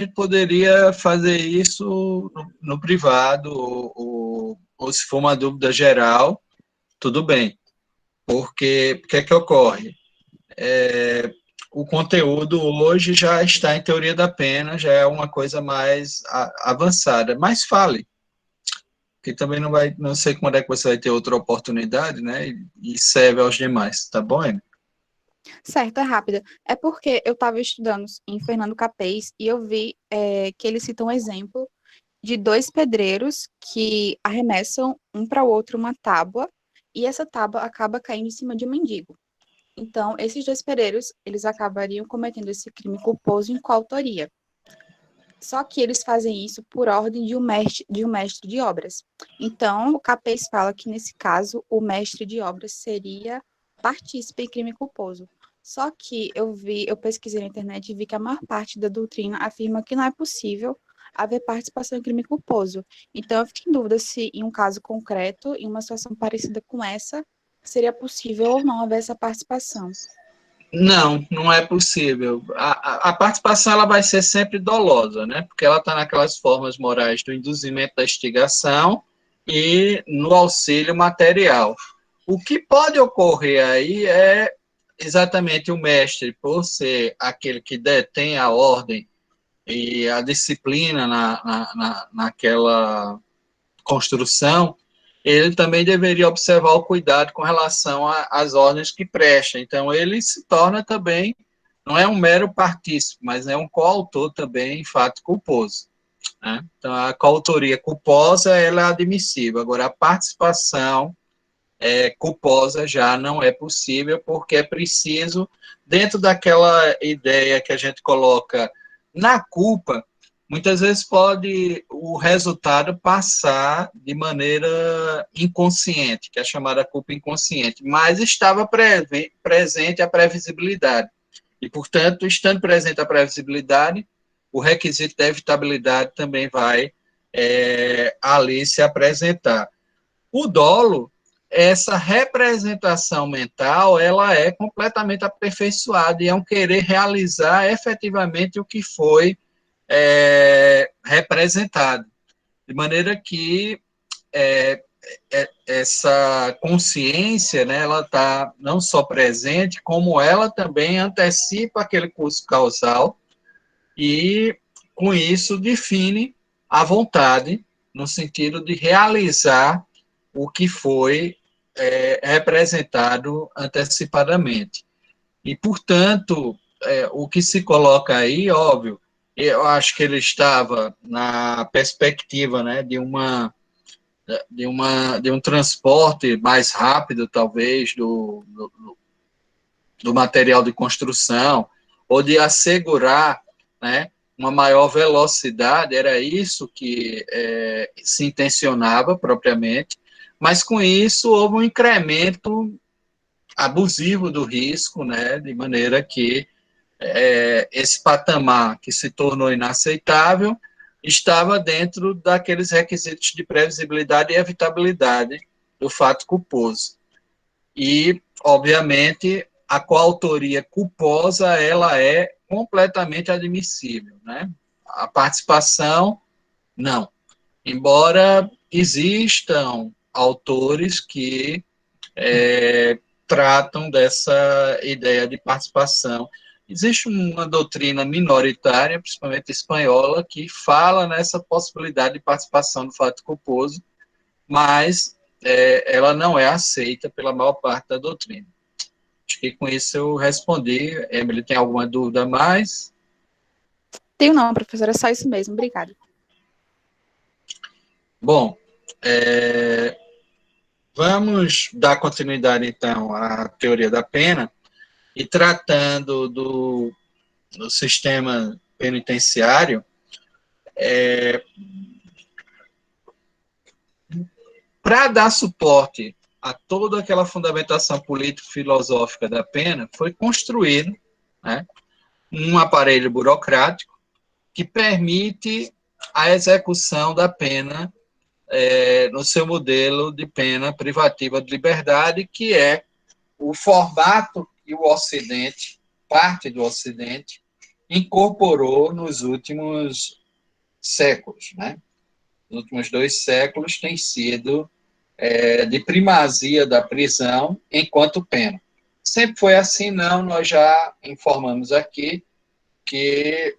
gente poderia fazer isso no privado, ou se for uma dúvida geral, tudo bem. Porque o que é que ocorre? O conteúdo hoje já está em teoria da pena, já é uma coisa mais avançada. Mas fale, que também não sei quando é que você vai ter outra oportunidade, né? E serve aos demais, tá bom, Amy? Certo, é rápida. É porque eu estava estudando em Fernando Capês e eu vi que ele cita um exemplo de dois pedreiros que arremessam um para o outro uma tábua e essa tábua acaba caindo em cima de um mendigo. Então, esses dois pedreiros, eles acabariam cometendo esse crime culposo em coautoria. Só que eles fazem isso por ordem de um mestre de obras. Então, o Capês fala que, nesse caso, o mestre de obras seria partícipe em crime culposo. Só que eu pesquisei na internet e vi que a maior parte da doutrina afirma que não é possível haver participação em crime culposo. Então, eu fiquei em dúvida se, em um caso concreto, em uma situação parecida com essa, seria possível ou não haver essa participação. Não, não é possível. A participação ela vai ser sempre dolosa, né? Porque ela está naquelas formas morais do induzimento da instigação e no auxílio material. O que pode ocorrer aí é exatamente o mestre, por ser aquele que detém a ordem e a disciplina naquela construção, ele também deveria observar o cuidado com relação às ordens que presta. Então, ele se torna também, não é um mero partícipe, mas é um coautor também em fato culposo. Né? Então, a coautoria culposa ela é admissível. Agora, a participação culposa já não é possível, porque é preciso, dentro daquela ideia que a gente coloca na culpa, muitas vezes pode o resultado passar de maneira inconsciente, que é chamada culpa inconsciente, mas estava presente a previsibilidade. E, portanto, estando presente a previsibilidade, o requisito da evitabilidade também vai ali se apresentar. O dolo, essa representação mental, ela é completamente aperfeiçoada e é um querer realizar efetivamente o que foi representado. De maneira que essa consciência, né, ela está não só presente, como ela também antecipa aquele curso causal e, com isso, define a vontade, no sentido de realizar o que foi representado antecipadamente. E, portanto, o que se coloca aí, óbvio, eu acho que ele estava na perspectiva, né, de um transporte mais rápido, talvez, do material de construção, ou de assegurar, né, uma maior velocidade, era isso que se intencionava propriamente, mas com isso houve um incremento abusivo do risco, né, de maneira que esse patamar que se tornou inaceitável estava dentro daqueles requisitos de previsibilidade e evitabilidade do fato culposo. E, obviamente, a coautoria culposa ela é completamente admissível, né? A participação, não. Embora existam autores que tratam dessa ideia de participação. Existe uma doutrina minoritária, principalmente espanhola, que fala nessa possibilidade de participação do fato culposo, mas ela não é aceita pela maior parte da doutrina. Acho que com isso eu respondi. Emily, tem alguma dúvida a mais? Tenho não, professora, é só isso mesmo. Obrigada. Bom, vamos dar continuidade, então, à teoria da pena e tratando do sistema penitenciário, para dar suporte a toda aquela fundamentação político-filosófica da pena, foi construído, né, um aparelho burocrático que permite a execução da pena no seu modelo de pena privativa de liberdade, que é o formato que o Ocidente, parte do Ocidente, incorporou nos últimos séculos, né? Nos últimos 2 séculos tem sido de primazia da prisão enquanto pena. Sempre foi assim, não, nós já informamos aqui que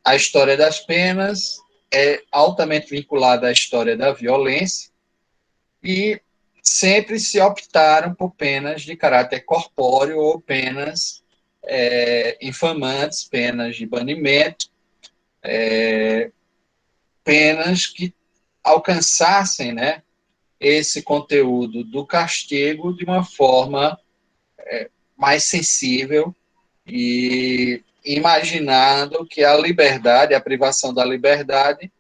a história das penas é altamente vinculada à história da violência e sempre se optaram por penas de caráter corpóreo ou penas infamantes, penas de banimento, penas que alcançassem, né, esse conteúdo do castigo de uma forma mais sensível e imaginando que a liberdade, a privação da liberdade,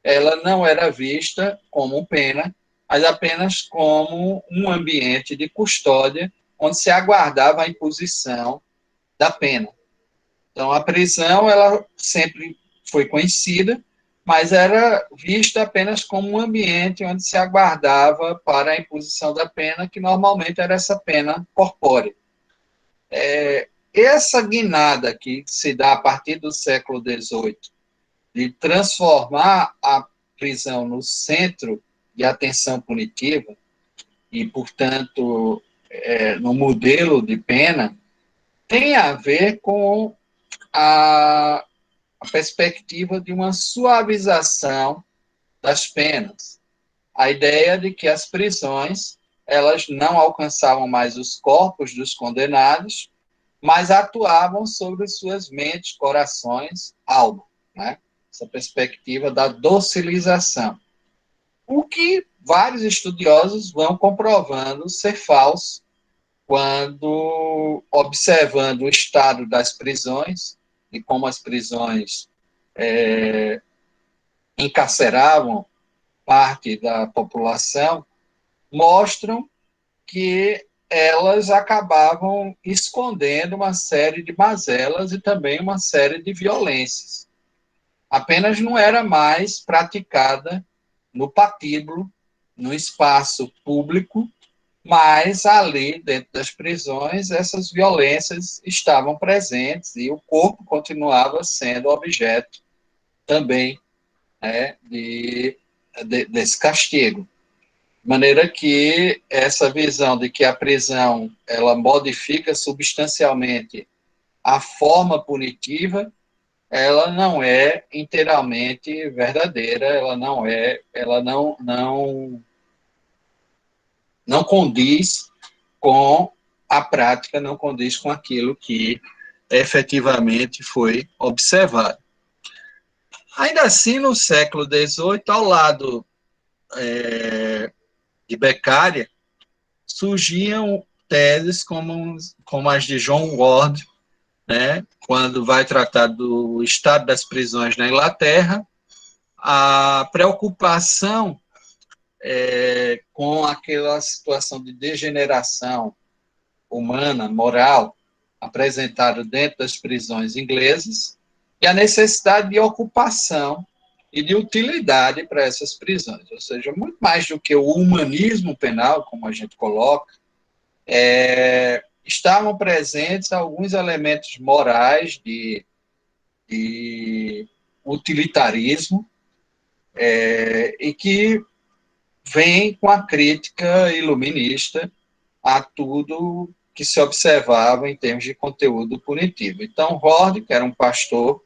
ela não era vista como pena, mas apenas como um ambiente de custódia onde se aguardava a imposição da pena. Então, a prisão, ela sempre foi conhecida, mas era vista apenas como um ambiente onde se aguardava para a imposição da pena, que normalmente era essa pena corpórea. Essa guinada que se dá a partir do século XVIII, de transformar a prisão no centro de atenção punitiva e, portanto, no modelo de pena, tem a ver com a perspectiva de uma suavização das penas. A ideia de que as prisões elas não alcançavam mais os corpos dos condenados, mas atuavam sobre suas mentes, corações, alma, né? Essa perspectiva da docilização. O que vários estudiosos vão comprovando ser falso quando, observando o estado das prisões e como as prisões encarceravam parte da população, mostram que elas acabavam escondendo uma série de mazelas e também uma série de violências. Apenas não era mais praticada no patíbulo, no espaço público, mas ali, dentro das prisões, essas violências estavam presentes e o corpo continuava sendo objeto também, né, desse castigo. De maneira que essa visão de que a prisão ela modifica substancialmente a forma punitiva, ela não é inteiramente verdadeira, ela não condiz com a prática, não condiz com aquilo que efetivamente foi observado. Ainda assim, no século XVIII, ao lado de Beccaria, surgiam teses como as de John Ward, né, quando vai tratar do estado das prisões na Inglaterra, a preocupação com aquela situação de degeneração humana, moral, apresentada dentro das prisões inglesas, e a necessidade de ocupação e de utilidade para essas prisões. Ou seja, muito mais do que o humanismo penal, como a gente coloca, estavam presentes alguns elementos morais de utilitarismo e que vem com a crítica iluminista a tudo que se observava em termos de conteúdo punitivo. Então, Hord, que era um pastor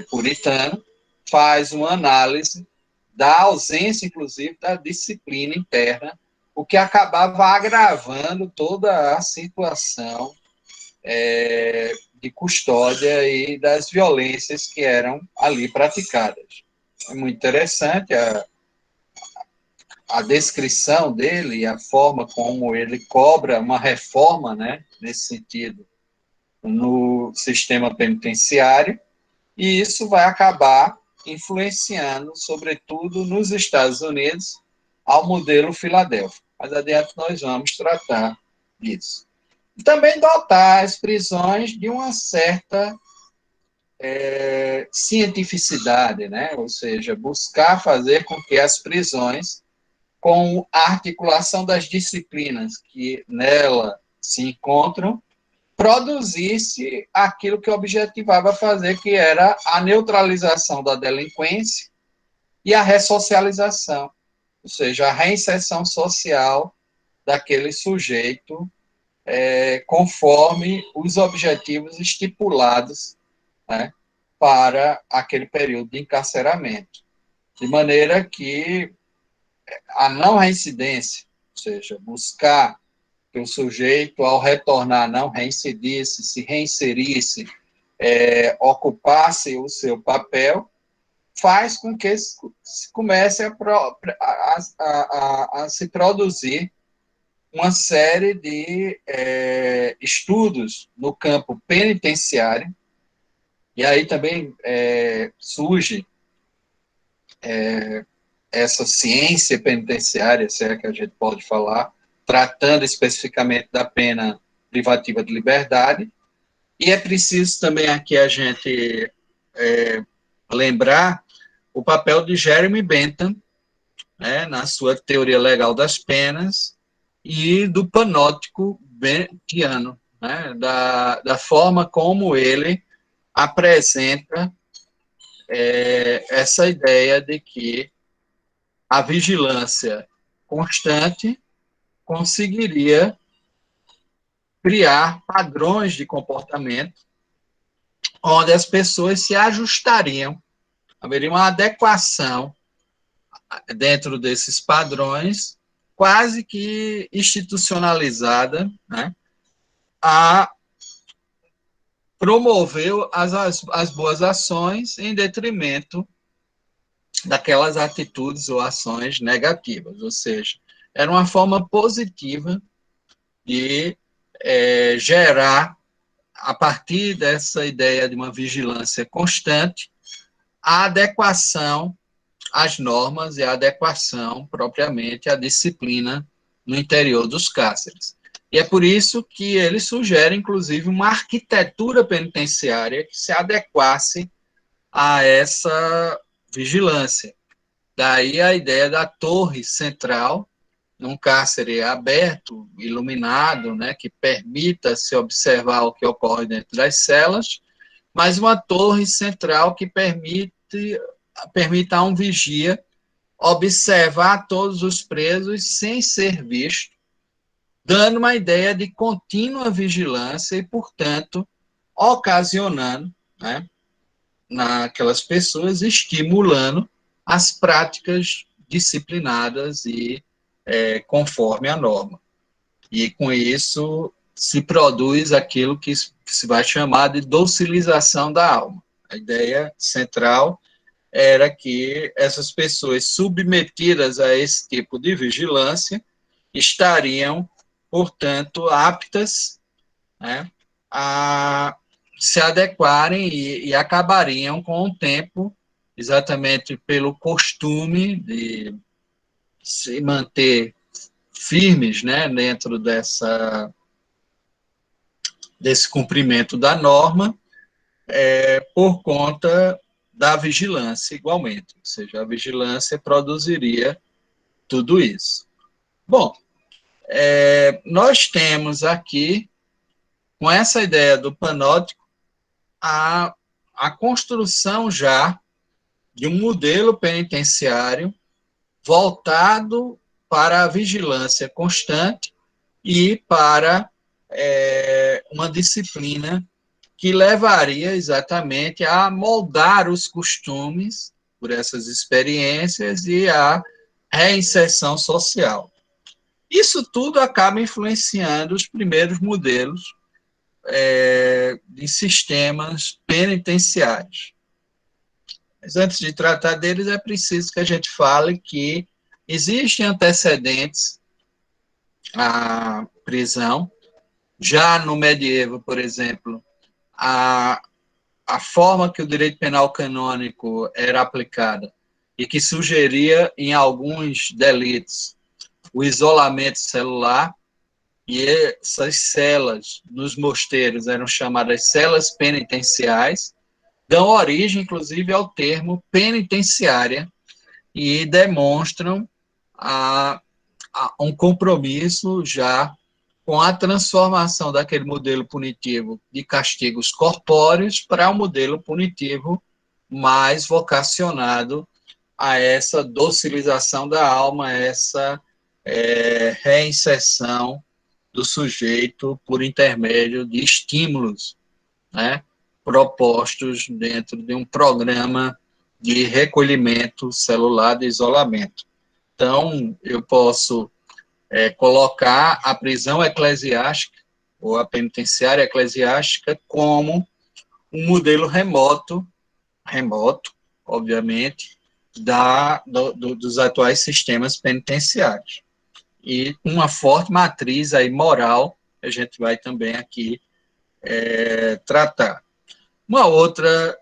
puritano, faz uma análise da ausência, inclusive, da disciplina interna, o que acabava agravando toda a situação de custódia e das violências que eram ali praticadas. É muito interessante a descrição dele e a forma como ele cobra uma reforma, né, nesse sentido, no sistema penitenciário, e isso vai acabar influenciando, sobretudo nos Estados Unidos, ao modelo Filadélfia. Mas adiante nós vamos tratar disso. E também dotar as prisões de uma certa cientificidade, né? Ou seja, buscar fazer com que as prisões, com a articulação das disciplinas que nela se encontram, produzisse aquilo que objetivava fazer, que era a neutralização da delinquência e a ressocialização, ou seja, a reinserção social daquele sujeito, conforme os objetivos estipulados, né, para aquele período de encarceramento. De maneira que a não reincidência, ou seja, buscar que o sujeito, ao retornar, não reincidisse, se reinserisse, ocupasse o seu papel, faz com que se comece a se produzir uma série de estudos no campo penitenciário, e aí também surge essa ciência penitenciária, se é que a gente pode falar, tratando especificamente da pena privativa de liberdade, e é preciso também aqui a gente lembrar o papel de Jeremy Bentham, né, na sua teoria legal das penas, e do panóptico bentiano, né, da forma como ele apresenta essa ideia de que a vigilância constante conseguiria criar padrões de comportamento onde as pessoas se ajustariam, haveria uma adequação dentro desses padrões, quase que institucionalizada, né, a promover as boas ações em detrimento daquelas atitudes ou ações negativas, ou seja, era uma forma positiva de gerar, a partir dessa ideia de uma vigilância constante, a adequação às normas e a adequação, propriamente, à disciplina no interior dos cárceres. E é por isso que ele sugere, inclusive, uma arquitetura penitenciária que se adequasse a essa vigilância. Daí a ideia da torre central, num cárcere aberto, iluminado, né, que permita se observar o que ocorre dentro das celas, mas uma torre central que permita a um vigia observar todos os presos sem ser visto, dando uma ideia de contínua vigilância e, portanto, ocasionando, né, naquelas pessoas, estimulando as práticas disciplinadas e conforme a norma. E, com isso, se produz aquilo que se vai chamar de docilização da alma. A ideia central era que essas pessoas submetidas a esse tipo de vigilância estariam, portanto, aptas, né, a se adequarem e acabariam com o tempo, exatamente pelo costume de se manter firmes, né, dentro desse cumprimento da norma, por conta da vigilância igualmente, ou seja, a vigilância produziria tudo isso. Bom, nós temos aqui, com essa ideia do panóptico, a construção já de um modelo penitenciário voltado para a vigilância constante e para uma disciplina que levaria exatamente a moldar os costumes por essas experiências e a reinserção social. Isso tudo acaba influenciando os primeiros modelos de sistemas penitenciários. Mas antes de tratar deles, é preciso que a gente fale que existem antecedentes à prisão. Já no medievo, por exemplo, a forma que o direito penal canônico era aplicada e que sugeria, em alguns delitos, o isolamento celular, e essas celas nos mosteiros eram chamadas celas penitenciais, dão origem, inclusive, ao termo penitenciária e demonstram um compromisso já com a transformação daquele modelo punitivo de castigos corpóreos para um modelo punitivo mais vocacionado a essa docilização da alma, essa reinserção do sujeito por intermédio de estímulos, né, propostos dentro de um programa de recolhimento celular de isolamento. Então, eu posso colocar a prisão eclesiástica, ou a penitenciária eclesiástica, como um modelo remoto, obviamente, dos atuais sistemas penitenciários. E uma forte matriz aí moral, a gente vai também aqui tratar. Uma outra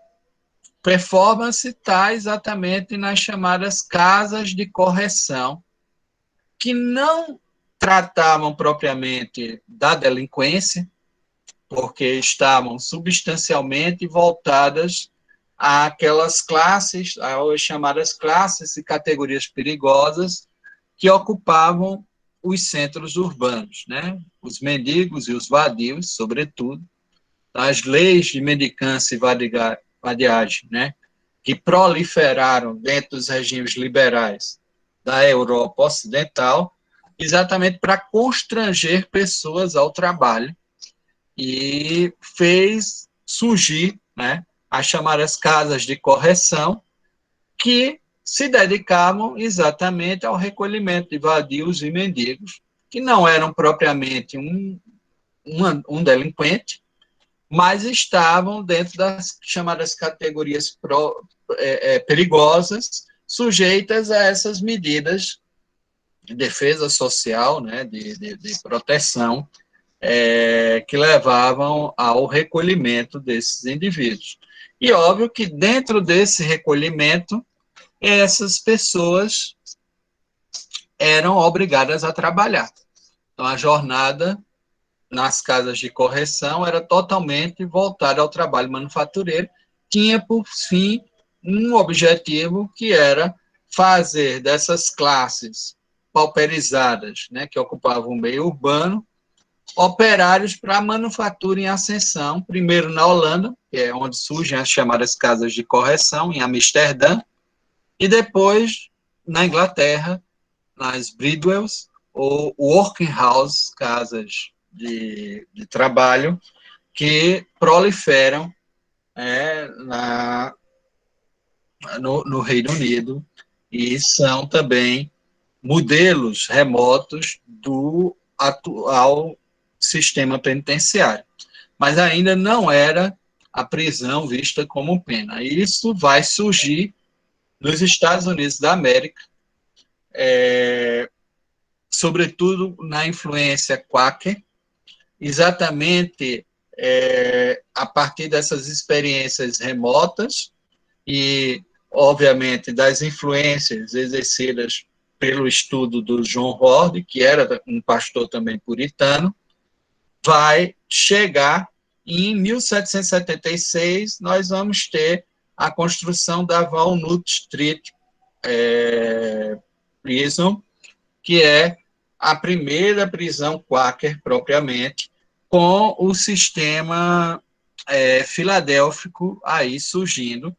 performance está exatamente nas chamadas casas de correção, que não tratavam propriamente da delinquência, porque estavam substancialmente voltadas àquelas classes, às chamadas classes e categorias perigosas que ocupavam os centros urbanos, né? Os mendigos e os vadios, sobretudo. As leis de mendicância e vadiagem, né? Que proliferaram dentro dos regimes liberais da Europa Ocidental, exatamente para constranger pessoas ao trabalho, e fez surgir, né, as chamadas casas de correção, que se dedicavam exatamente ao recolhimento de vadios e mendigos, que não eram propriamente um delinquente, mas estavam dentro das chamadas categorias perigosas, sujeitas a essas medidas de defesa social, né, de proteção, que levavam ao recolhimento desses indivíduos. E óbvio que dentro desse recolhimento, essas pessoas eram obrigadas a trabalhar. Então, a jornada nas casas de correção era totalmente voltada ao trabalho manufatureiro, tinha por fim um objetivo, que era fazer dessas classes pauperizadas, né, que ocupavam o meio urbano, operários para a manufatura em ascensão, primeiro na Holanda, que é onde surgem as chamadas casas de correção, em Amsterdã, e depois na Inglaterra, nas Bridwells, ou working house, casas de trabalho, que proliferam no Reino Unido, e são também modelos remotos do atual sistema penitenciário. Mas ainda não era a prisão vista como pena. Isso vai surgir nos Estados Unidos da América, sobretudo na influência Quaker, exatamente a partir dessas experiências remotas e, obviamente, das influências exercidas pelo estudo do John Ward, que era um pastor também puritano, vai chegar e, em 1776, nós vamos ter a construção da Walnut Street Prison, que é a primeira prisão Quaker, propriamente, com o sistema filadélfico aí surgindo,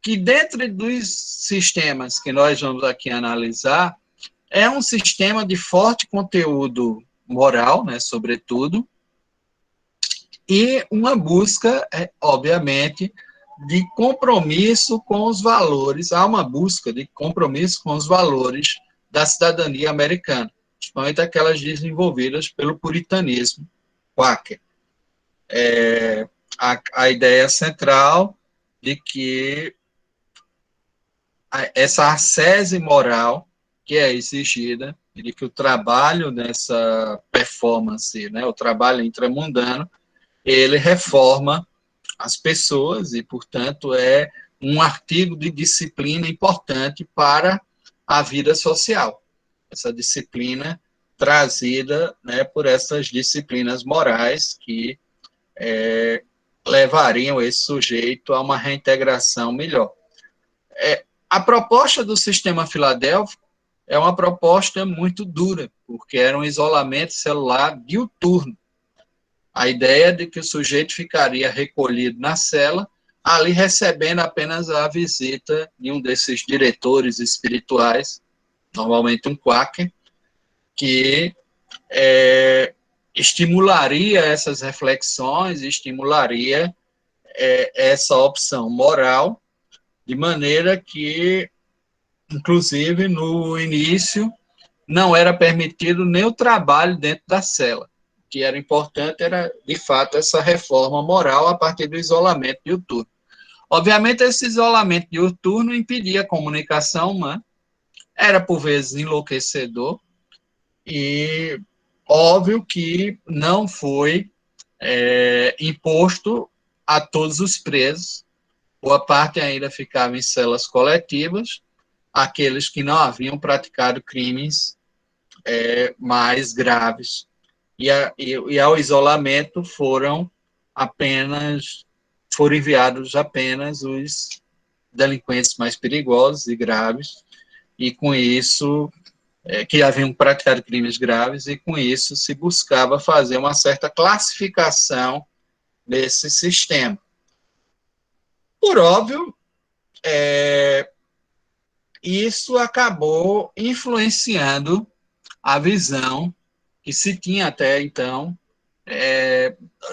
que dentro dos sistemas que nós vamos aqui analisar, é um sistema de forte conteúdo moral, né, sobretudo, e uma busca, obviamente, de compromisso com os valores, há uma busca de compromisso com os valores da cidadania americana, principalmente aquelas desenvolvidas pelo puritanismo Quaker. A ideia central de que essa ascese moral que é exigida, e de que o trabalho nessa performance, né, o trabalho intramundano, ele reforma as pessoas e, portanto, é um artigo de disciplina importante para a vida social. Essa disciplina trazida, né, por essas disciplinas morais que levariam esse sujeito a uma reintegração melhor. A proposta do sistema filadélfico é uma proposta muito dura, porque era um isolamento celular diuturno. A ideia de que o sujeito ficaria recolhido na cela, ali recebendo apenas a visita de um desses diretores espirituais, normalmente um quaker, que estimularia essas reflexões, estimularia essa opção moral, de maneira que, inclusive, no início, não era permitido nem o trabalho dentro da cela. O que era importante era, de fato, essa reforma moral a partir do isolamento diuturno. Obviamente, esse isolamento diuturno impedia a comunicação humana, era, por vezes, enlouquecedor, e óbvio que não foi imposto a todos os presos. Boa parte ainda ficava em celas coletivas, aqueles que não haviam praticado crimes mais graves. E ao isolamento foram enviados apenas os delinquentes mais perigosos e graves, e com isso, que haviam praticado crimes graves, e com isso se buscava fazer uma certa classificação desse sistema. Por óbvio, isso acabou influenciando a visão que se tinha até então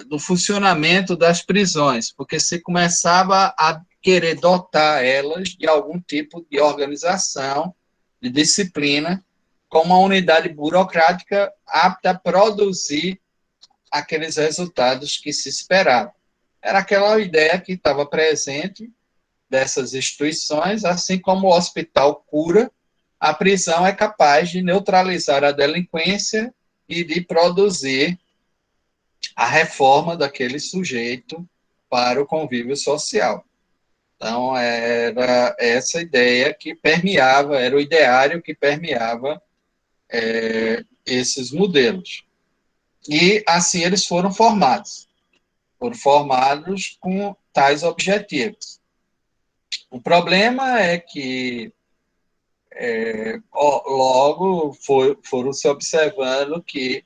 do funcionamento das prisões, porque se começava a querer dotar elas de algum tipo de organização, de disciplina, como uma unidade burocrática apta a produzir aqueles resultados que se esperavam. Era aquela ideia que estava presente dessas instituições, assim como o hospital cura, a prisão é capaz de neutralizar a delinquência e de produzir a reforma daquele sujeito para o convívio social. Então, era essa ideia que permeava, era o ideário que permeava esses modelos. E, assim, eles foram formados com tais objetivos. O problema é que logo foram se observando que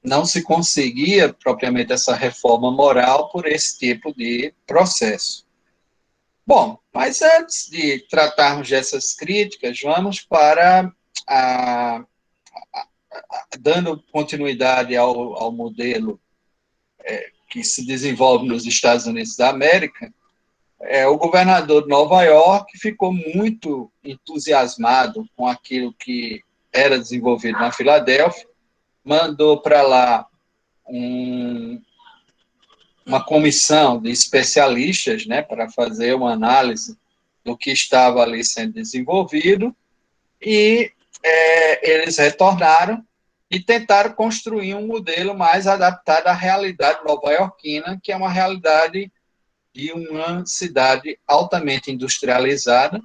não se conseguia propriamente essa reforma moral por esse tipo de processo. Bom, mas antes de tratarmos dessas críticas, vamos para dando continuidade ao modelo que se desenvolve nos Estados Unidos da América. O governador de Nova York ficou muito entusiasmado com aquilo que era desenvolvido na Filadélfia, mandou para lá uma comissão de especialistas, né, para fazer uma análise do que estava ali sendo desenvolvido, e eles retornaram e tentaram construir um modelo mais adaptado à realidade nova-iorquina, que é uma realidade de uma cidade altamente industrializada,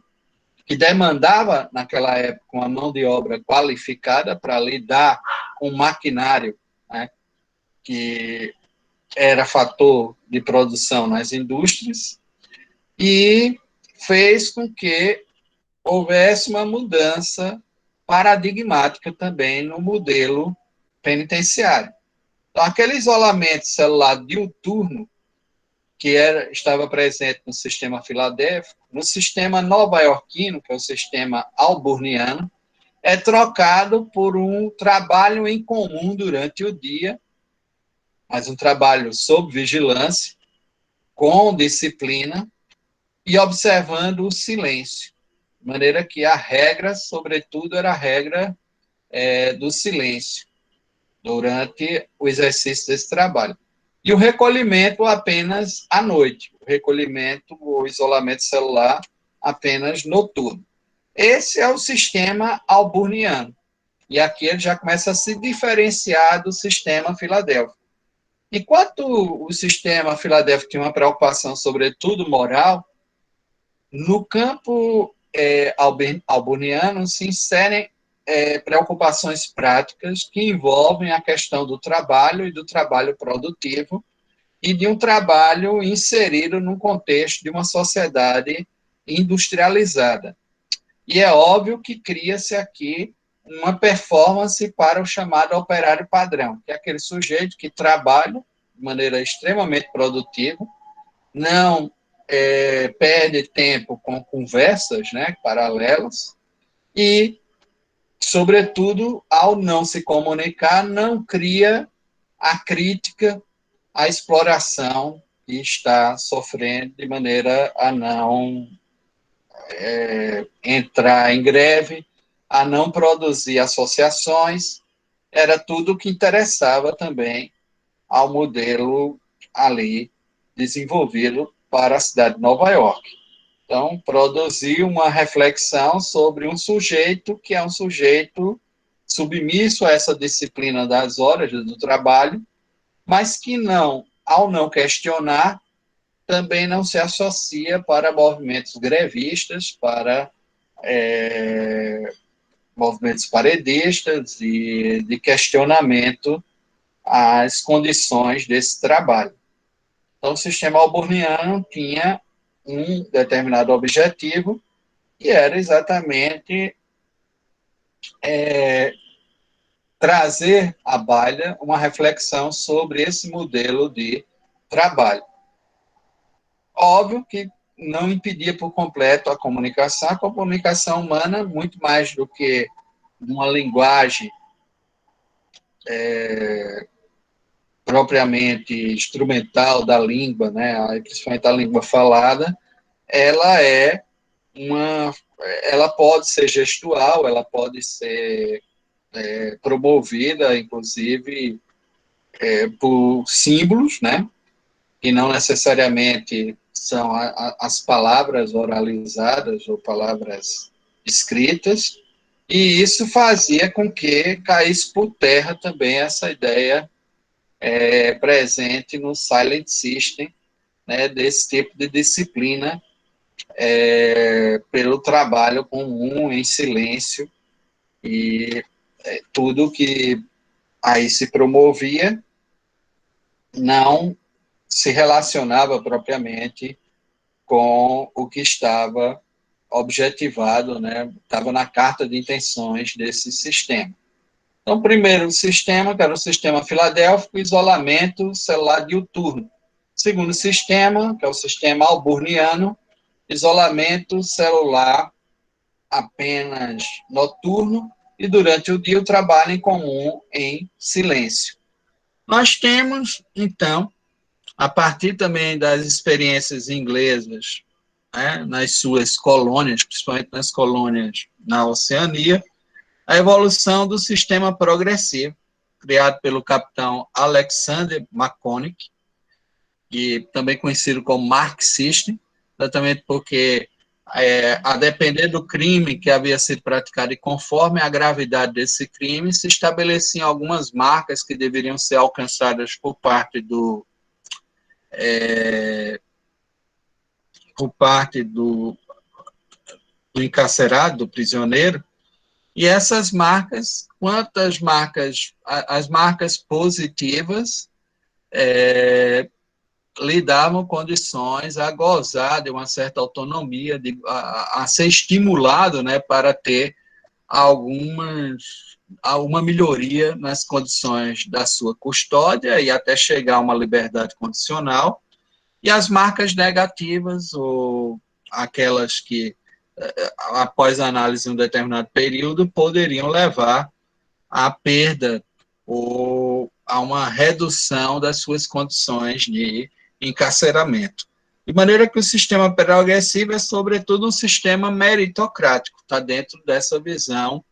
que demandava, naquela época, uma mão de obra qualificada para lidar com o maquinário, né, que era fator de produção nas indústrias, e fez com que houvesse uma mudança paradigmática também no modelo penitenciário. Então, aquele isolamento celular diuturno que estava presente no sistema filadélfico, no sistema nova-iorquino, que é o sistema alburniano, é trocado por um trabalho em comum durante o dia, mas um trabalho sob vigilância, com disciplina e observando o silêncio. De maneira que a regra, sobretudo, era a regra do silêncio durante o exercício desse trabalho. E o recolhimento apenas à noite, o isolamento celular apenas noturno. Esse é o sistema alburniano. E aqui ele já começa a se diferenciar do sistema filadélfico. Enquanto o sistema filadélfico tinha uma preocupação, sobretudo moral, no campo alburniano se inserem preocupações práticas que envolvem a questão do trabalho e do trabalho produtivo e de um trabalho inserido num contexto de uma sociedade industrializada. E é óbvio que cria-se aqui uma performance para o chamado operário padrão, que é aquele sujeito que trabalha de maneira extremamente produtiva, não perde tempo com conversas, né, paralelas, e, sobretudo, ao não se comunicar, não cria a crítica à exploração que está sofrendo, de maneira a não entrar em greve, a não produzir associações. Era tudo o que interessava também ao modelo ali desenvolvido para a cidade de Nova York. Então, produzir uma reflexão sobre um sujeito que é um sujeito submisso a essa disciplina das horas do trabalho, mas que não, ao não questionar, também não se associa para movimentos grevistas, para movimentos paredistas e de questionamento às condições desse trabalho. Então, o sistema alborniano tinha um determinado objetivo, que era exatamente trazer à baila uma reflexão sobre esse modelo de trabalho. Óbvio que não impedia por completo a comunicação humana, muito mais do que uma linguagem propriamente instrumental da língua, né, principalmente a língua falada, ela ela pode ser gestual, ela pode ser promovida, inclusive, por símbolos, né, que não necessariamente são as palavras oralizadas ou palavras escritas, e isso fazia com que caísse por terra também essa ideia presente no Silent System, né, desse tipo de disciplina pelo trabalho comum, em silêncio, e tudo que aí se promovia não se relacionava propriamente com o que estava objetivado, né, estava na carta de intenções desse sistema. Então, primeiro sistema, que era o sistema filadélfico, isolamento celular diuturno. Segundo sistema, que é o sistema alborniano, isolamento celular apenas noturno e durante o dia o trabalho em comum em silêncio. Nós temos, então, a partir também das experiências inglesas, né, nas suas colônias, principalmente nas colônias na Oceania, a evolução do sistema progressivo, criado pelo capitão Alexander Maconochie, que também conhecido como Mark System, exatamente porque, a depender do crime que havia sido praticado e conforme a gravidade desse crime, se estabeleciam algumas marcas que deveriam ser alcançadas por parte do encarcerado, do prisioneiro, e essas marcas, as marcas positivas, lhe davam condições a gozar de uma certa autonomia, a ser estimulado, né, para ter alguma melhoria nas condições da sua custódia e até chegar a uma liberdade condicional. E as marcas negativas, ou aquelas que, após a análise de um determinado período, poderiam levar à perda ou a uma redução das suas condições de encarceramento. De maneira que o sistema progressivo é, sobretudo, um sistema meritocrático, está dentro dessa visão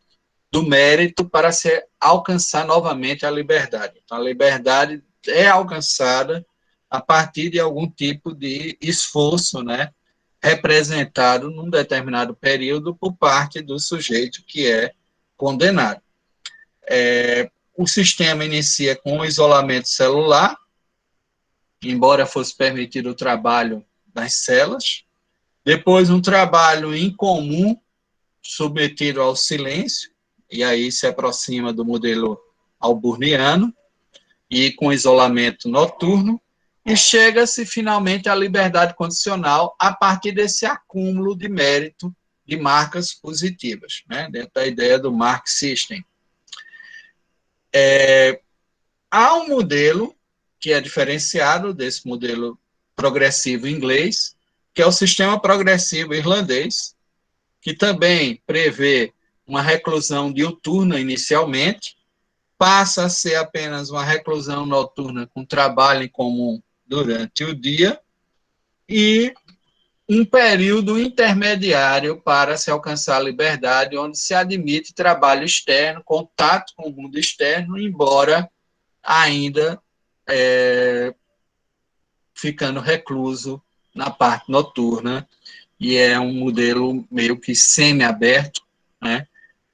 do mérito para se alcançar novamente a liberdade. Então, a liberdade é alcançada a partir de algum tipo de esforço, né, representado num determinado período por parte do sujeito que é condenado. O sistema inicia com o isolamento celular, embora fosse permitido o trabalho nas celas, depois um trabalho em comum, submetido ao silêncio, e aí se aproxima do modelo alborniano, e com isolamento noturno, e chega-se finalmente à liberdade condicional a partir desse acúmulo de mérito de marcas positivas, né, dentro da ideia do Mark System. Há um modelo que é diferenciado desse modelo progressivo inglês, que é o sistema progressivo irlandês, que também prevê uma reclusão diuturna inicialmente, passa a ser apenas uma reclusão noturna com trabalho em comum durante o dia e um período intermediário para se alcançar a liberdade, onde se admite trabalho externo, contato com o mundo externo, embora ainda ficando recluso na parte noturna, e é um modelo meio que semi-aberto, né?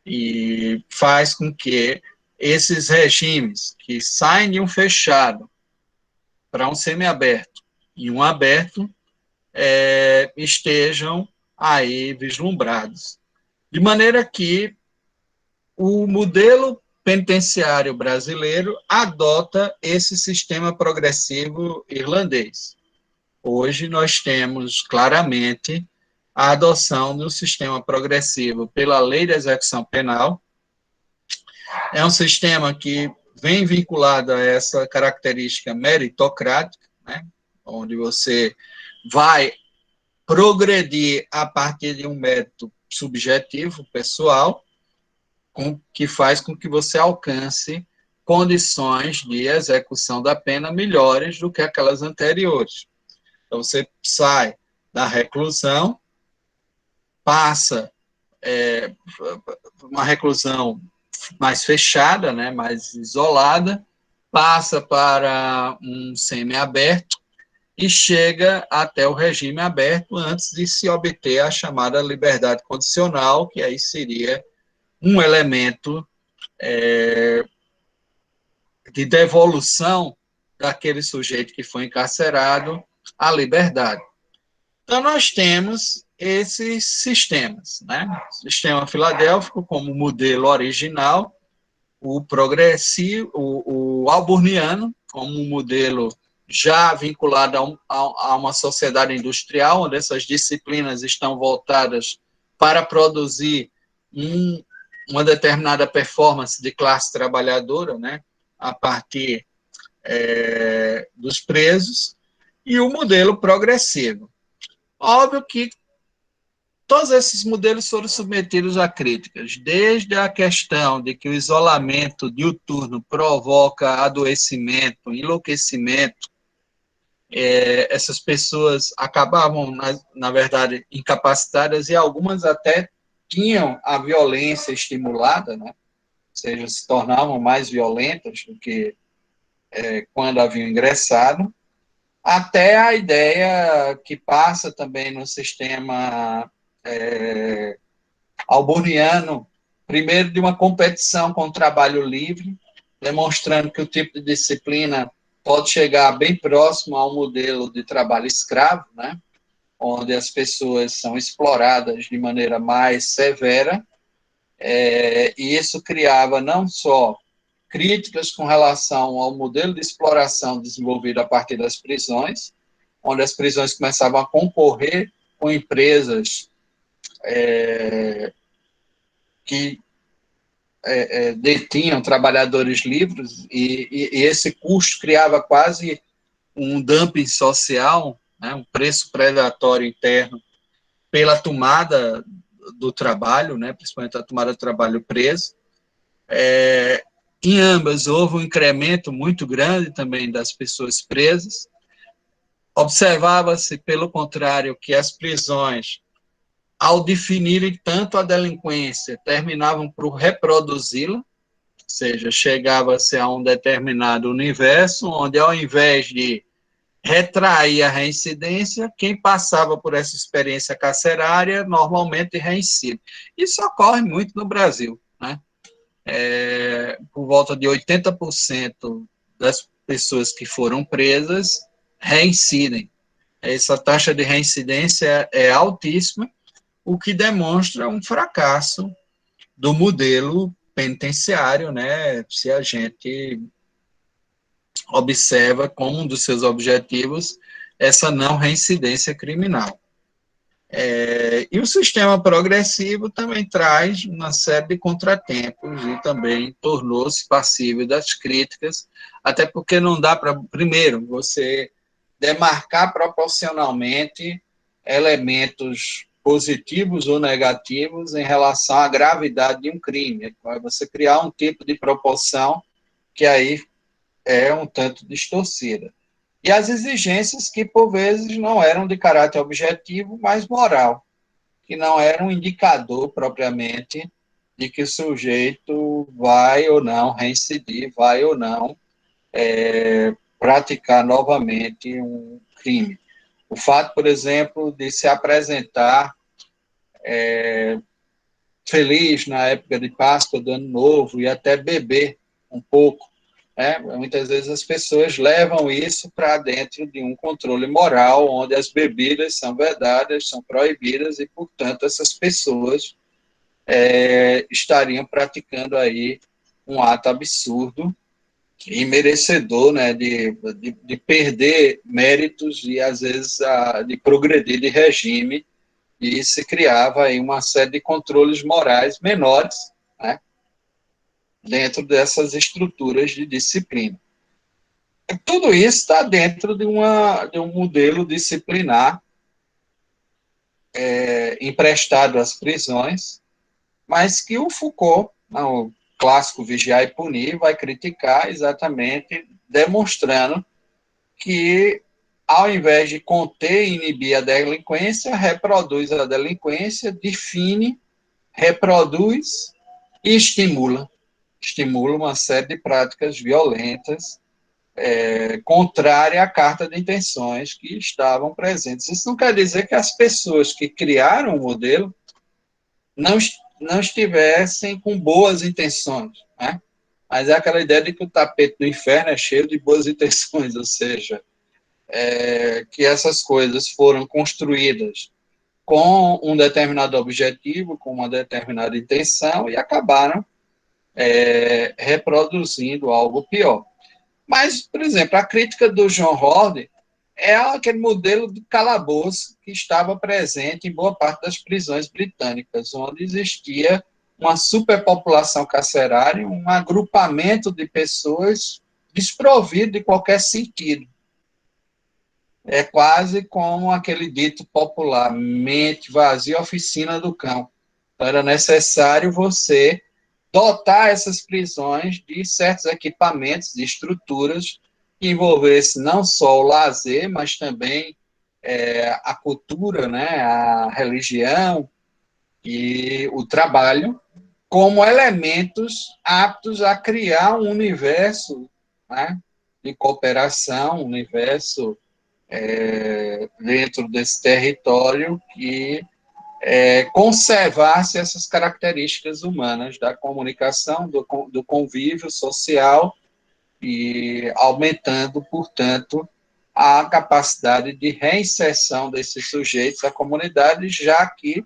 E faz com que esses regimes que saem de um fechado para um semi-aberto e um aberto estejam aí vislumbrados. De maneira que o modelo penitenciário brasileiro adota esse sistema progressivo irlandês. Hoje nós temos claramente a adoção do sistema progressivo pela Lei da Execução Penal. É um sistema que vem vinculado a essa característica meritocrática, né, onde você vai progredir a partir de um mérito subjetivo, pessoal, que faz com que você alcance condições de execução da pena melhores do que aquelas anteriores. Então, você sai da reclusão, passa uma reclusão mais fechada, né, mais isolada, passa para um semi-aberto e chega até o regime aberto antes de se obter a chamada liberdade condicional, que aí seria um elemento de devolução daquele sujeito que foi encarcerado à liberdade. Então, nós temos esses sistemas, né? O sistema filadélfico como modelo original, o progressivo, o alburniano como um modelo já vinculado a uma sociedade industrial, onde essas disciplinas estão voltadas para produzir uma determinada performance de classe trabalhadora, né, a partir dos presos, e o modelo progressivo. Óbvio que todos esses modelos foram submetidos a críticas, desde a questão de que o isolamento diuturno provoca adoecimento, enlouquecimento. Essas pessoas acabavam, na verdade, incapacitadas e algumas até tinham a violência estimulada, né? Ou seja, se tornavam mais violentas do que quando haviam ingressado, até a ideia que passa também no sistema alburniano, primeiro de uma competição com o trabalho livre, demonstrando que o tipo de disciplina pode chegar bem próximo ao modelo de trabalho escravo, né, onde as pessoas são exploradas de maneira mais severa, e isso criava não só críticas com relação ao modelo de exploração desenvolvido a partir das prisões, onde as prisões começavam a concorrer com empresas que detinham trabalhadores livres, e esse custo criava quase um dumping social, né, um preço predatório interno pela tomada do trabalho, né, principalmente a tomada do trabalho preso. Em ambas, houve um incremento muito grande também das pessoas presas. Observava-se, pelo contrário, que as prisões, ao definirem tanto a delinquência, terminavam por reproduzi-la, ou seja, chegava-se a um determinado universo, onde, ao invés de retrair a reincidência, quem passava por essa experiência carcerária normalmente reincide. Isso ocorre muito no Brasil, né? Por volta de 80% das pessoas que foram presas reincidem. Essa taxa de reincidência é altíssima, o que demonstra um fracasso do modelo penitenciário, né? Se a gente observa como um dos seus objetivos essa não reincidência criminal. E o sistema progressivo também traz uma série de contratempos e também tornou-se passível das críticas, até porque não dá para, primeiro, você demarcar proporcionalmente elementos positivos ou negativos em relação à gravidade de um crime. Você criar um tipo de proporção que aí é um tanto distorcida. E as exigências que, por vezes, não eram de caráter objetivo, mas moral, que não era um indicador propriamente de que o sujeito vai ou não reincidir, vai ou não praticar novamente um crime. O fato, por exemplo, de se apresentar feliz na época de Páscoa, do Ano Novo, e até beber um pouco, né? Muitas vezes as pessoas levam isso para dentro de um controle moral, onde as bebidas são vedadas, são proibidas, e, portanto, essas pessoas estariam praticando aí um ato absurdo e merecedor, né, de perder méritos e, às vezes, de progredir de regime, e se criava aí uma série de controles morais menores, né, dentro dessas estruturas de disciplina. Tudo isso está dentro de um modelo disciplinar emprestado às prisões, mas que o Foucault, o clássico Vigiar e Punir, vai criticar exatamente demonstrando que, ao invés de conter e inibir a delinquência, reproduz a delinquência, define, reproduz e estimula. Estimula uma série de práticas violentas, contrária à carta de intenções que estavam presentes. Isso não quer dizer que as pessoas que criaram o modelo não, não estivessem com boas intenções, né? Mas é aquela ideia de que o tapete do inferno é cheio de boas intenções, ou seja, que essas coisas foram construídas com um determinado objetivo, com uma determinada intenção, e acabaram reproduzindo algo pior. Mas, por exemplo, a crítica do John Rawls é aquele modelo de calabouço que estava presente em boa parte das prisões britânicas, onde existia uma superpopulação carcerária, um agrupamento de pessoas desprovido de qualquer sentido. É quase como aquele dito popular, mente vazia, oficina do cão. Então, era necessário você dotar essas prisões de certos equipamentos, de estruturas que envolvessem não só o lazer, mas também a cultura, né, a religião e o trabalho, como elementos aptos a criar um universo, né, de cooperação, um universo dentro desse território que conservasse essas características humanas da comunicação, do convívio social, e aumentando, portanto, a capacidade de reinserção desses sujeitos à comunidade, já que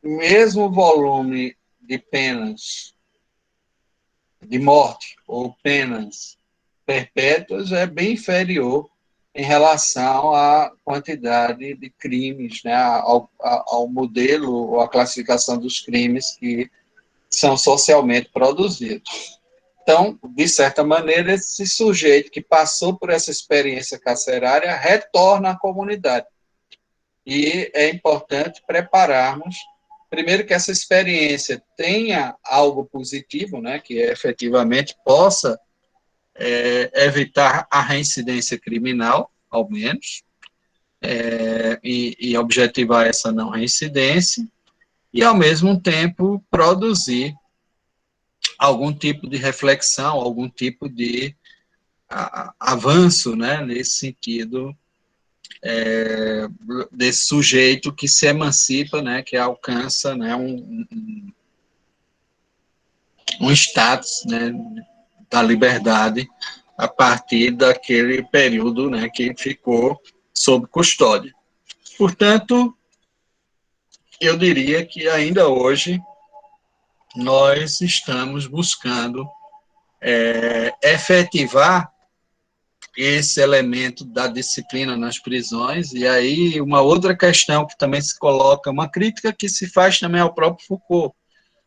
mesmo o volume de penas de morte ou penas perpétuas é bem inferior em relação à quantidade de crimes, né, ao modelo ou à classificação dos crimes que são socialmente produzidos. Então, de certa maneira, esse sujeito que passou por essa experiência carcerária retorna à comunidade. E é importante prepararmos, primeiro, que essa experiência tenha algo positivo, né, que efetivamente possa evitar a reincidência criminal, ao menos, e objetivar essa não reincidência, e, ao mesmo tempo, produzir algum tipo de reflexão, algum tipo de avanço, né, nesse sentido, desse sujeito que se emancipa, né, que alcança, né, um status, né, da liberdade a partir daquele período, né, que ficou sob custódia. Portanto, eu diria que ainda hoje nós estamos buscando efetivar esse elemento da disciplina nas prisões. E aí, uma outra questão que também se coloca, uma crítica que se faz também ao próprio Foucault,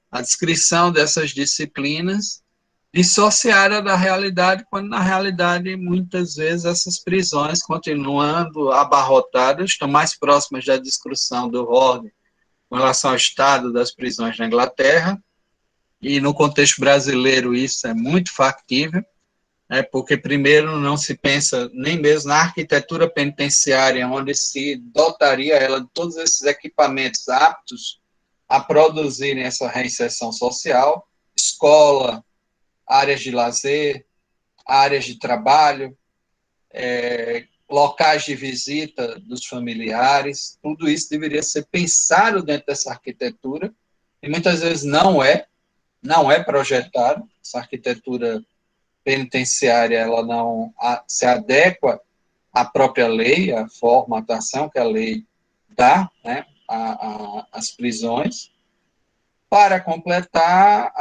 a descrição dessas disciplinas dissociada da realidade, quando na realidade, muitas vezes, essas prisões, continuando abarrotadas, estão mais próximas da descrição do Horne com relação ao estado das prisões na Inglaterra, e no contexto brasileiro isso é muito factível, porque primeiro não se pensa nem mesmo na arquitetura penitenciária, onde se dotaria ela de todos esses equipamentos aptos a produzirem essa reinserção social, escola, áreas de lazer, áreas de trabalho, locais de visita dos familiares, tudo isso deveria ser pensado dentro dessa arquitetura, e muitas vezes não é projetado, essa arquitetura penitenciária ela não se adequa à própria lei, à formatação que a lei dá, né, às prisões, para completar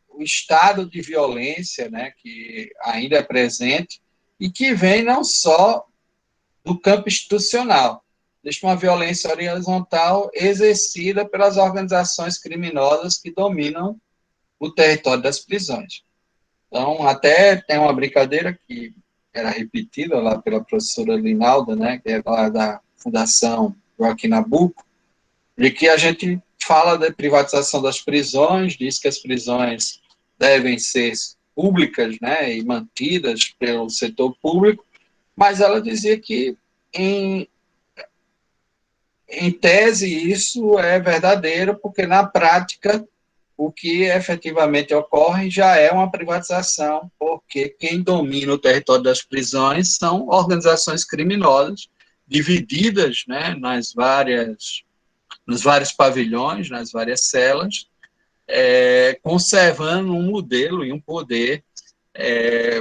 o estado de violência, né, que ainda é presente e que vem não só do campo institucional, existe uma violência horizontal exercida pelas organizações criminosas que dominam o território das prisões. Então, até tem uma brincadeira que era repetida lá pela professora Linalda, né, que é lá da Fundação Joaquim Nabuco, de que a gente fala da privatização das prisões, diz que as prisões devem ser públicas, né, e mantidas pelo setor público, mas ela dizia que, em tese, isso é verdadeiro, porque na prática o que efetivamente ocorre já é uma privatização, porque quem domina o território das prisões são organizações criminosas, divididas, né, nos vários pavilhões, nas várias celas, conservando um modelo e um poder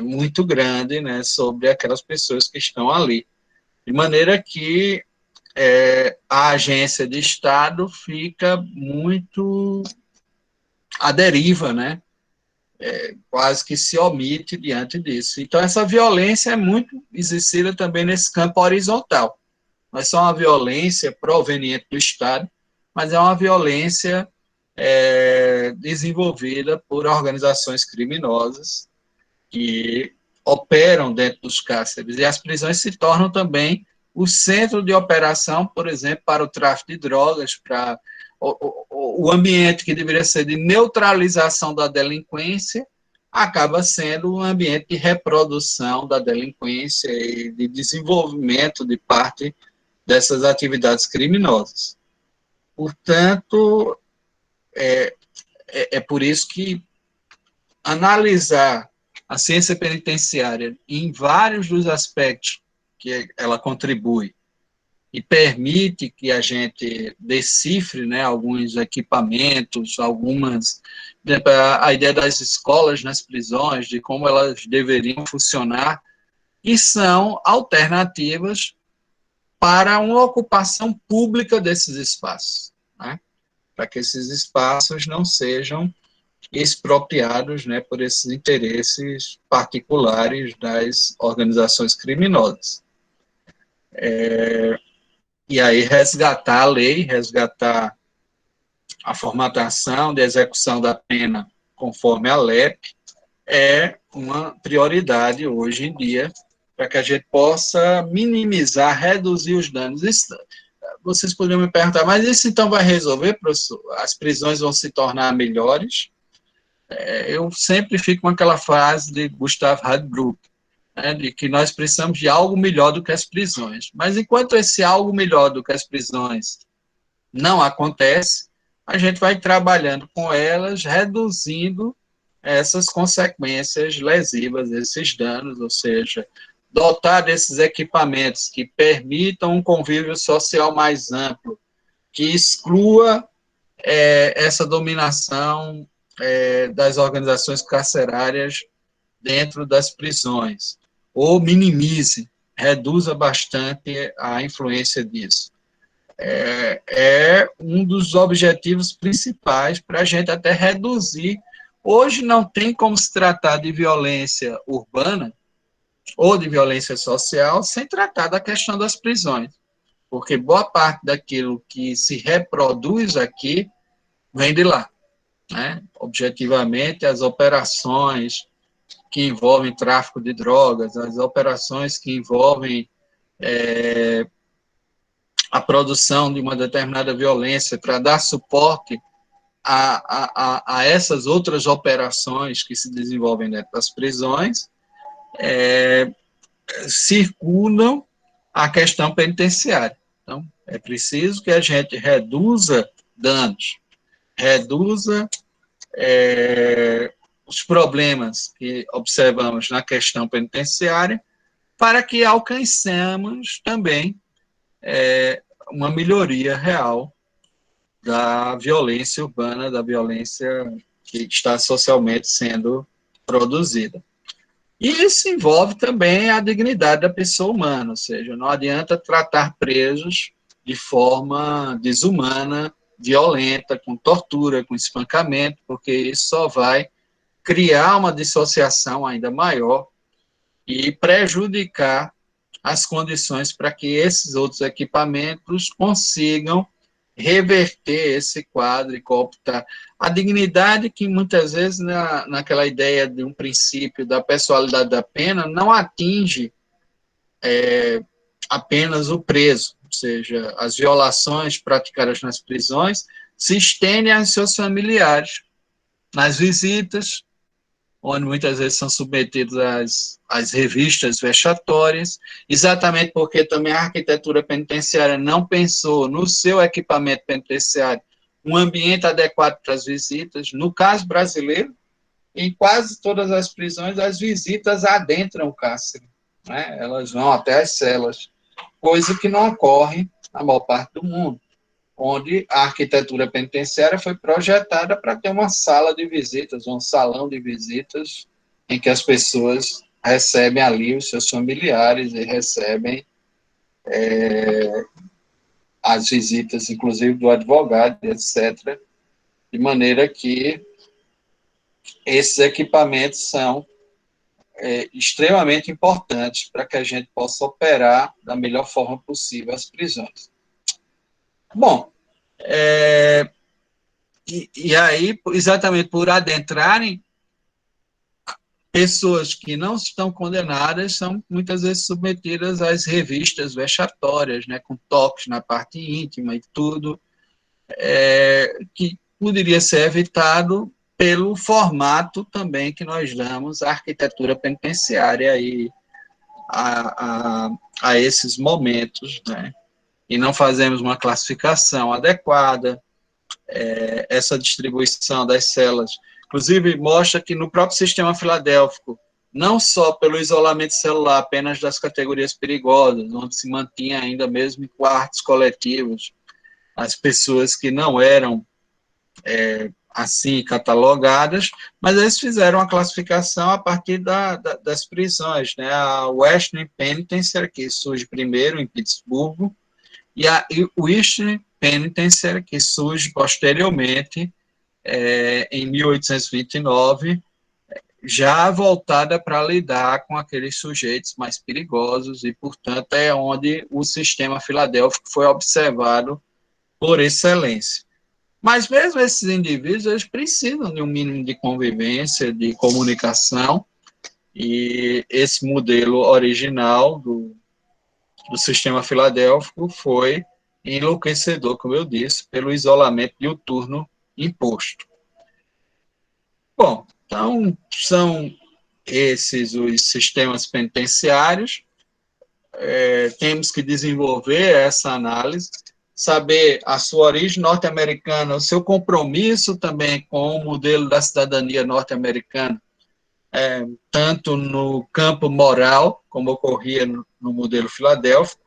muito grande, né, sobre aquelas pessoas que estão ali. De maneira que a agência de Estado fica muito à deriva, né? Quase que se omite diante disso. Então, essa violência é muito exercida também nesse campo horizontal. Não é só uma violência proveniente do Estado, mas é uma violência desenvolvida por organizações criminosas que operam dentro dos cárceres. E as prisões se tornam também o centro de operação, por exemplo, para o tráfico de drogas, para o ambiente que deveria ser de neutralização da delinquência, acaba sendo um ambiente de reprodução da delinquência e de desenvolvimento de parte dessas atividades criminosas. Portanto, é por isso que analisar a ciência penitenciária em vários dos aspectos que ela contribui e permite que a gente decifre, né, alguns equipamentos, a ideia das escolas nas prisões, de como elas deveriam funcionar, e são alternativas para uma ocupação pública desses espaços, né, para que esses espaços não sejam expropriados, né, por esses interesses particulares das organizações criminosas. E aí resgatar a lei, resgatar a formatação de execução da pena conforme a LEP é uma prioridade hoje em dia para que a gente possa minimizar, reduzir os danos. Isso, vocês poderiam me perguntar, mas isso então vai resolver, professor? As prisões vão se tornar melhores? Eu sempre fico com aquela frase de Gustav Heidenreich, né, de que nós precisamos de algo melhor do que as prisões. Mas enquanto esse algo melhor do que as prisões não acontece, a gente vai trabalhando com elas, reduzindo essas consequências lesivas, esses danos, ou seja, dotar desses equipamentos que permitam um convívio social mais amplo, que exclua essa dominação das organizações carcerárias dentro das prisões, ou minimize, reduza bastante a influência disso. É um dos objetivos principais para a gente até reduzir. Hoje não tem como se tratar de violência urbana ou de violência social, sem tratar da questão das prisões, porque boa parte daquilo que se reproduz aqui vem de lá, né? Objetivamente, as operações que envolvem tráfico de drogas, as operações que envolvem a produção de uma determinada violência para dar suporte a essas outras operações que se desenvolvem dentro das prisões, circundam a questão penitenciária. Então, é preciso que a gente reduza danos, reduza os problemas que observamos na questão penitenciária, para que alcancemos também uma melhoria real da violência urbana, da violência que está socialmente sendo produzida. E isso envolve também a dignidade da pessoa humana, ou seja, não adianta tratar presos de forma desumana, violenta, com tortura, com espancamento, porque isso só vai criar uma dissociação ainda maior e prejudicar as condições para que esses outros equipamentos consigam reverter esse quadro e cooptar a dignidade que muitas vezes naquela ideia de um princípio da pessoalidade da pena não atinge apenas o preso, ou seja, as violações praticadas nas prisões se estendem aos seus familiares, nas visitas, onde muitas vezes são submetidos às revistas vexatórias, exatamente porque também a arquitetura penitenciária não pensou no seu equipamento penitenciário um ambiente adequado para as visitas. No caso brasileiro, em quase todas as prisões, as visitas adentram o cárcere, né? Elas vão até as celas, coisa que não ocorre na maior parte do mundo, onde a arquitetura penitenciária foi projetada para ter uma sala de visitas, um salão de visitas, em que as pessoas recebem ali os seus familiares e recebem as visitas, inclusive do advogado, etc., de maneira que esses equipamentos são extremamente importantes para que a gente possa operar da melhor forma possível as prisões. Bom, e aí, exatamente por adentrarem, pessoas que não estão condenadas são muitas vezes submetidas às revistas vexatórias, né, com toques na parte íntima e tudo, que poderia ser evitado pelo formato também que nós damos à arquitetura penitenciária e a esses momentos, né? E não fazemos uma classificação adequada, essa distribuição das celas, inclusive mostra que no próprio sistema filadélfico, não só pelo isolamento celular apenas das categorias perigosas, onde se mantinha ainda mesmo em quartos coletivos as pessoas que não eram assim catalogadas, mas eles fizeram a classificação a partir das prisões, né? A Western Penitentiary, que surge primeiro em Pittsburgh, e a Eastern Penitentiary, que surge posteriormente, em 1829, já voltada para lidar com aqueles sujeitos mais perigosos, e, portanto, é onde o sistema filadélfico foi observado por excelência. Mas mesmo esses indivíduos, eles precisam de um mínimo de convivência, de comunicação, e esse modelo original do sistema filadélfico foi enlouquecedor, como eu disse, pelo isolamento diuturno imposto. Bom, então, são esses os sistemas penitenciários. Temos que desenvolver essa análise, saber a sua origem norte-americana, o seu compromisso também com o modelo da cidadania norte-americana, tanto no campo moral, como ocorria no modelo filadélfico,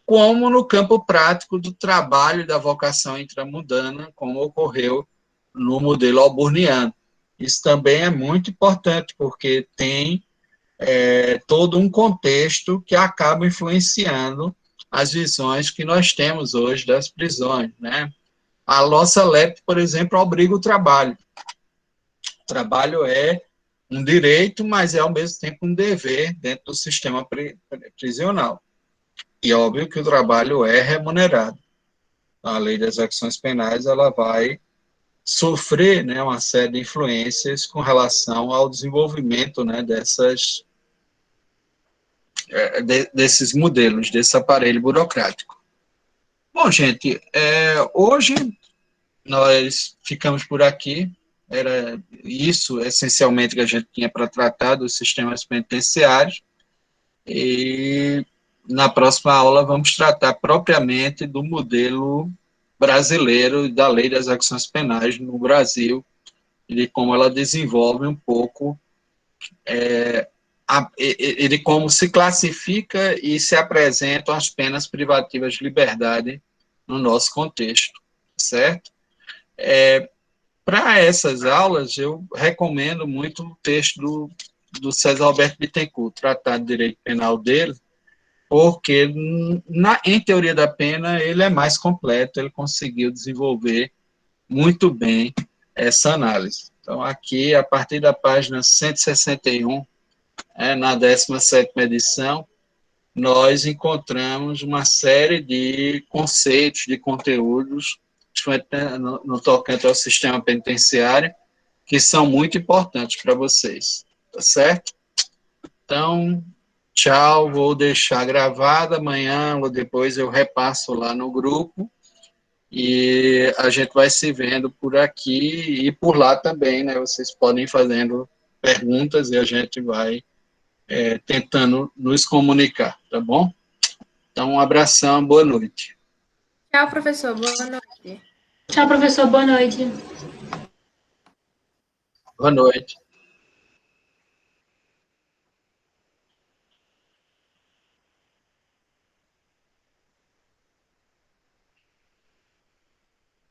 como no campo prático do trabalho e da vocação intramundana, como ocorreu no modelo alburniano. Isso também é muito importante, porque tem todo um contexto que acaba influenciando as visões que nós temos hoje das prisões, né? A nossa LEP, por exemplo, obriga o trabalho. O trabalho é um direito, mas é ao mesmo tempo um dever dentro do sistema prisional. E óbvio que o trabalho é remunerado. A lei das execuções penais, ela vai sofrer, né, uma série de influências com relação ao desenvolvimento, né, desses modelos, desse aparelho burocrático. Bom, gente, hoje nós ficamos por aqui. Era isso, essencialmente, que a gente tinha para tratar dos sistemas penitenciários. E na próxima aula vamos tratar propriamente do modelo brasileiro e da lei das execuções penais no Brasil e de como ela desenvolve um pouco e de como se classifica e se apresentam as penas privativas de liberdade no nosso contexto, certo? Para essas aulas, eu recomendo muito o texto do César Alberto Bittencourt, Tratado de Direito Penal dele, porque, em teoria da pena, ele é mais completo, ele conseguiu desenvolver muito bem essa análise. Então, aqui, a partir da página 161, na 17ª edição, nós encontramos uma série de conceitos, de conteúdos, no tocante ao sistema penitenciário, que são muito importantes para vocês, tá certo? Então, tchau, vou deixar gravado, amanhã ou depois eu repasso lá no grupo, e a gente vai se vendo por aqui e por lá também, né? Vocês podem ir fazendo perguntas e a gente vai tentando nos comunicar, tá bom? Então, um abração, boa noite. Tchau, professor. Boa noite. Tchau, professor. Boa noite. Boa noite.